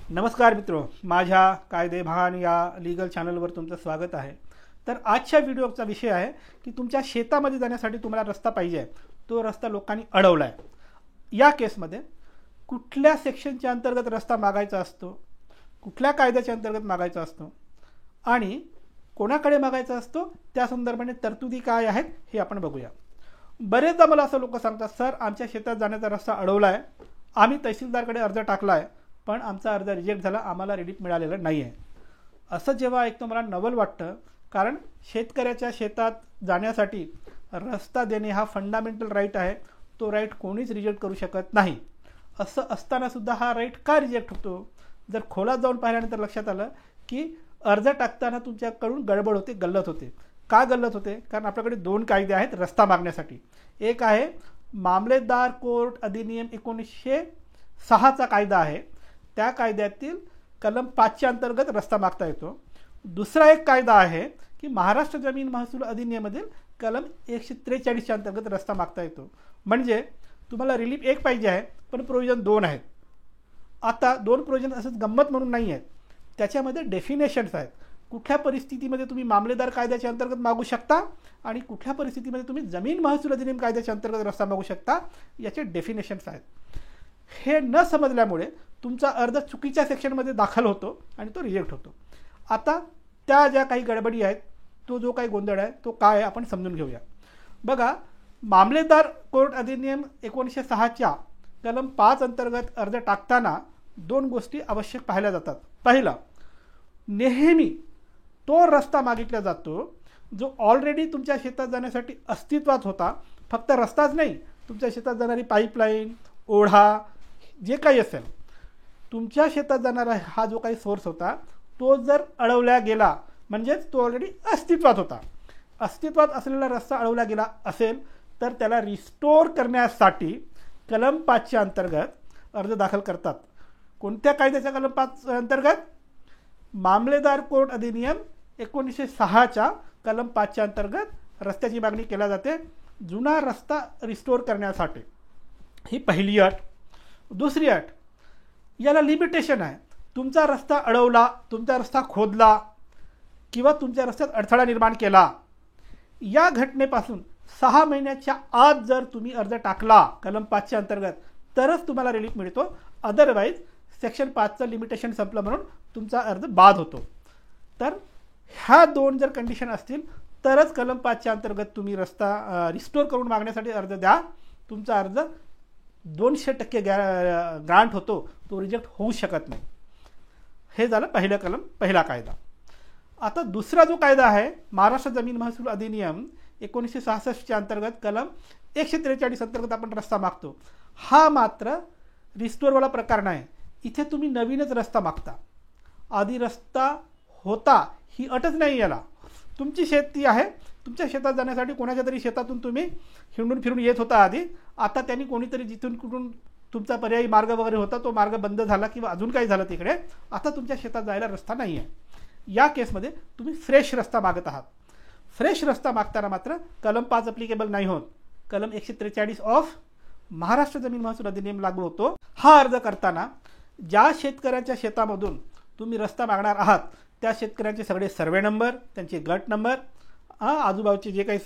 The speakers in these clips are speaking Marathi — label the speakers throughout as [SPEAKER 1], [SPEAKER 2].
[SPEAKER 1] नमस्कार मित्रो, माझ्या कायदे भान या लीगल चॅनलवर तुमचं स्वागत आहे। तर आजच्या व्हिडिओचा विषय आहे की तुमच्या शेतामध्ये जाण्यासाठी तुम्हाला रस्ता पाहिजे, तो रस्ता लोकांनी अडवला आहे। या केसमध्ये कुठल्या सेक्शनच्या अंतर्गत रस्ता मागायचा असतो, कुठल्या कायद्याच्या अंतर्गत मागायचा असतो आणि कोणाकडे मागायचा असतो, त्या संदर्भाने तरतुदी काय आहेत हे आपण बघूया। बरेचदा मला असं लोक सांगतात, सर आमच्या शेतात जाण्याचा रस्ता अडवला आहे, आम्ही तहसीलदारकडे अर्ज टाकला आहे पण आमचा अर्ज रिजेक्ट झाला, आम्हाला रिलीफ मिळालेलं नाही आहे। असं जेव्हा ऐकतो मला नवल वाटतं, कारण शेतकऱ्याच्या शेतात जाण्यासाठी रस्ता देणे हा फंडामेंटल राईट आहे, तो राईट कोणीच रिजेक्ट करू शकत नाही। असं असतानासुद्धा हा राईट का रिजेक्ट होतो? जर खोलात जाऊन पाहिल्यानंतर लक्षात आलं की अर्ज टाकताना तुमच्याकडून गडबड होते, गल्लत होते। का गल्लत होते? कारण आपल्याकडे दोन कायदे आहेत रस्ता मागण्यासाठी। एक आहे मामलेदार कोर्ट अधिनियम 1906चा कायदा आहे, त्या कायद्यातील कलम 5च्या अंतर्गत रस्ता मागता येतो। दुसरा एक कायदा आहे की महाराष्ट्र जमीन महसूल अधिनियमामधील कलम 143च्या अंतर्गत रस्ता मागता येतो। म्हणजे तुम्हाला रिलीफ एक पाहिजे आहे पण प्रोविजन दोन आहेत। आता दोन प्रोविजन असंच गंमत म्हणून नाही आहेत, त्याच्यामध्ये डेफिनेशन्स आहेत। कुठल्या परिस्थितीमध्ये तुम्ही मामलेदार कायद्याच्या अंतर्गत मागू शकता आणि कुठल्या परिस्थितीमध्ये तुम्ही जमीन महसूल अधिनियम कायद्याच्या अंतर्गत रस्ता मागू शकता, याचे डेफिनेशन्स आहेत। हे न समजल्यामुळे तुमचा अर्ज चुकीच्या सेक्शनमध्ये दाखल होतो आणि तो रिजेक्ट होतो। आता त्या ज्या काही गडबडी आहेत, तो जो काही गोंधळ आहे तो काय आपण समजून घेऊया। बघा, मामलेदार कोर्ट अधिनियम 1906च्या कलम 5 अंतर्गत अर्ज टाकताना दोन गोष्टी आवश्यक पाहिल्या जातात। पहिला, नेहमी तो रस्ता मागितला जातो जो ऑलरेडी तुमच्या शेतात जाण्यासाठी अस्तित्वात होता। फक्त रस्ताच नाही, तुमच्या शेतात जाणारी पाईपलाईन, ओढा, जे काही असेल, तुमच्या शेतात जाणारा हा जो काही सोर्स होता तो जर अडवला गेला म्हणजेच तो ऑलरेडी अस्तित्वात होता। अस्तित्वात असलेला रस्ता अडवला गेला असेल तर त्याला रिस्टोर करण्यासाठी कलम 5च्या अंतर्गत अर्ज दाखल करतात। कोणत्या कायद्याच्या कलम 5 अंतर्गत? मामलेदार कोर्ट अधिनियम 1906च्या कलम 5च्या अंतर्गत रस्त्याची मागणी केली जाते, जुना रस्ता रिस्टोर करण्यासाठी। ही पहिली अट। दुसरी अट, याला लिमिटेशन आहे। तुमचा रस्ता अडवला, तुमचा रस्ता खोदला किंवा तुमच्या रस्त्यात अडथळा निर्माण केला, या घटनेपासून 6 महिन्याच्या आत जर तुम्ही अर्ज टाकला कलम 5च्या अंतर्गत तरच तुम्हाला रिलीफ मिळतो। अदरवाईज सेक्शन 5चं लिमिटेशन संपलं म्हणून तुमचा अर्ज बाद होतो। तर ह्या दोन जर कंडिशन असतील तरच कलम 5च्या अंतर्गत तुम्ही रस्ता रिस्टोर करून मागण्यासाठी अर्ज द्या, तुमचा अर्ज 200% ग्रांट होतो, तो रिजेक्ट होऊ शकत नाही। हे झालं पहिला कायदा। आता दुसरा जो कायदा आहे महाराष्ट्र जमीन महसूल अधिनियम 1966च्या अंतर्गत कलम 143 अंतर्गत आपण रस्ता मागतो, हा मात्र रिस्टोरवाला प्रकार नाही। इथे तुम्ही नवीनच रस्ता मागता, आधी रस्ता होता ही अटच नाही। याला तुमची शेती आहे, तुमच्या शेतात जाण्यासाठी कोणाच्या तरी शेतातून तुम्ही हिंडून फिरून येत होता आधी, आता त्यांनी कोणीतरी जिथून कुठून तुमचा पर्यायी मार्ग वगैरे होता तो मार्ग बंद झाला किंवा अजून काही झालं तिकडे, आता तुमच्या शेतात जायला रस्ता नाही आहे। या केसमध्ये तुम्ही फ्रेश रस्ता मागत आहात। फ्रेश रस्ता मागताना मात्र कलम 5 अप्लिकेबल नाही होत, कलम 143 ऑफ महाराष्ट्र जमीन महसूल अधिनियम लागू होतो। हा अर्ज करताना ज्या शेतकऱ्यांच्या शेतामधून तुम्ही रस्ता मागणार आहात त्या शेतकऱ्यांचे सगळे सर्वे नंबर, त्यांचे गट नंबर, आजूबाजूचे जे काही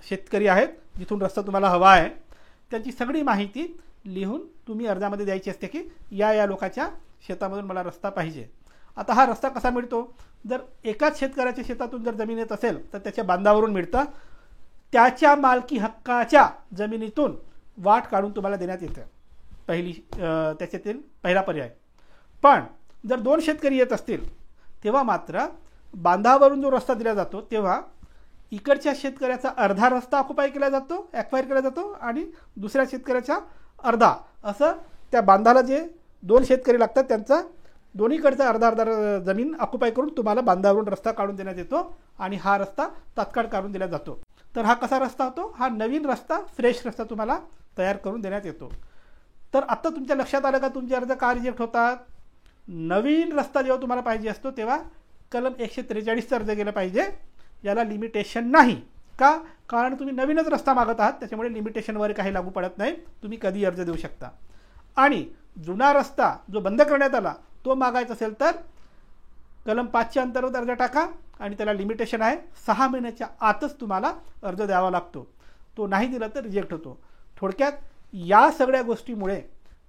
[SPEAKER 1] शेतकरी आहेत जिथून रस्ता तुम्हाला हवा आहे त्यांची सगळी माहिती लिहून तुम्ही अर्जामध्ये द्यायची असते की या लोकांच्या शेतामधून मला रस्ता पाहिजे। आता हा रस्ता कसा मिळतो? जर एकाच शेतकऱ्याच्या शेतातून जर जमीन येत असेल तर त्याच्या बांधावरून मिळतं, त्याच्या मालकी हक्काच्या जमिनीतून वाट काढून तुम्हाला देण्यात येतं, त्याच्यातील पहिला पर्याय। पण जर दोन शेतकरी येत असतील तेव्हा मात्र बांधावरून जो रस्ता दिला जातो तेव्हा इकडच्या शेतकऱ्याचा अर्धा रस्ता ऑक्युपाय केला जातो, ॲक्वायर केला जातो आणि दुसऱ्या शेतकऱ्याचा अर्धा, असं त्या बांधाला जे दोन शेतकरी लागतात त्यांचा दोन्हीकडचा अर्धा जमीन ऑक्युपाय करून तुम्हाला बांधावरून रस्ता काढून देण्यात येतो आणि हा रस्ता तात्काळ काढून दिला जातो। तर हा कसा रस्ता होतो? हा नवीन रस्ता, फ्रेश रस्ता तुम्हाला तयार करून देण्यात येतो। तर आता तुमच्या लक्षात आलं का तुमचे अर्ज का रिजेक्ट होतात? नवीन रस्ता जेव्हा तुम्हाला पाहिजे असतो तेव्हा कलम 143चा अर्ज केला पाहिजे, याला लिमिटेशन नाही। का? कारण तुम्ही नवीनच रस्ता मागत आहात, त्याच्यामुळे लिमिटेशनवर काही लागू पडत नाही, तुम्ही कधी अर्ज देऊ शकता। आणि जुना रस्ता जो बंद करण्यात आला तो मागायचा असेल तर कलम 5च्या अंतर्गत अर्ज टाका आणि त्याला लिमिटेशन आहे 6 महिन्याच्या आतच तुम्हाला अर्ज द्यावा लागतो. तो नाही दिला तर रिजेक्ट होतो. थोडक्यात या सगळ्या गोष्टीमुळे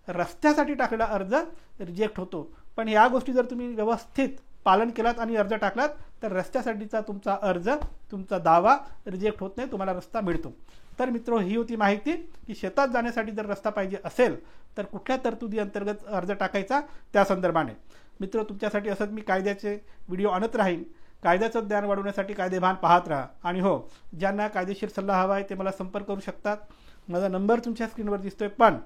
[SPEAKER 1] रस्त्यासाठी टाकलेला अर्ज रिजेक्ट होतो. पण या गोष्टी जर तुम्ही व्यवस्थित पालन केलात आणि अर्ज टाकलात तर रस्त्यासाठीचा तुमचा अर्ज, तुमचा दावा रिजेक्ट होत नाही, तुम्हाला रस्ता मिळतो. तर मित्र, ही होती माहिती की शेतात जाण्यासाठी जर रस्ता पाहिजे असेल तर कुठल्या तरतुदी अंतर्गत अर्ज टाकायचा त्या संदर्भाने. मित्र, तुमच्यासाठी असंच मी कायद्याचे व्हिडिओ आणत राहीन. कायद्याचं ज्ञान वाढवण्यासाठी कायदेभान पाहत राहा. आणि हो, ज्यांना कायदेशीर सल्ला हवा आहे ते मला संपर्क करू शकतात. माझा नंबर तुमच्या स्क्रीनवर दिसतोय, पण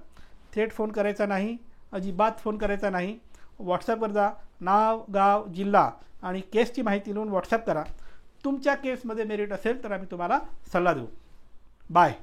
[SPEAKER 1] थेट फोन करायचा नाही, अजिबात फोन करायचा नाही. व्हॉट्सॲपवर जा, नाव, गाव, जिल्हा आणि केसची माहिती लिहून व्हॉट्सॲप करा. तुमच्या केसमध्ये मेरिट असेल तर आम्ही तुम्हाला सल्ला देऊ. बाय.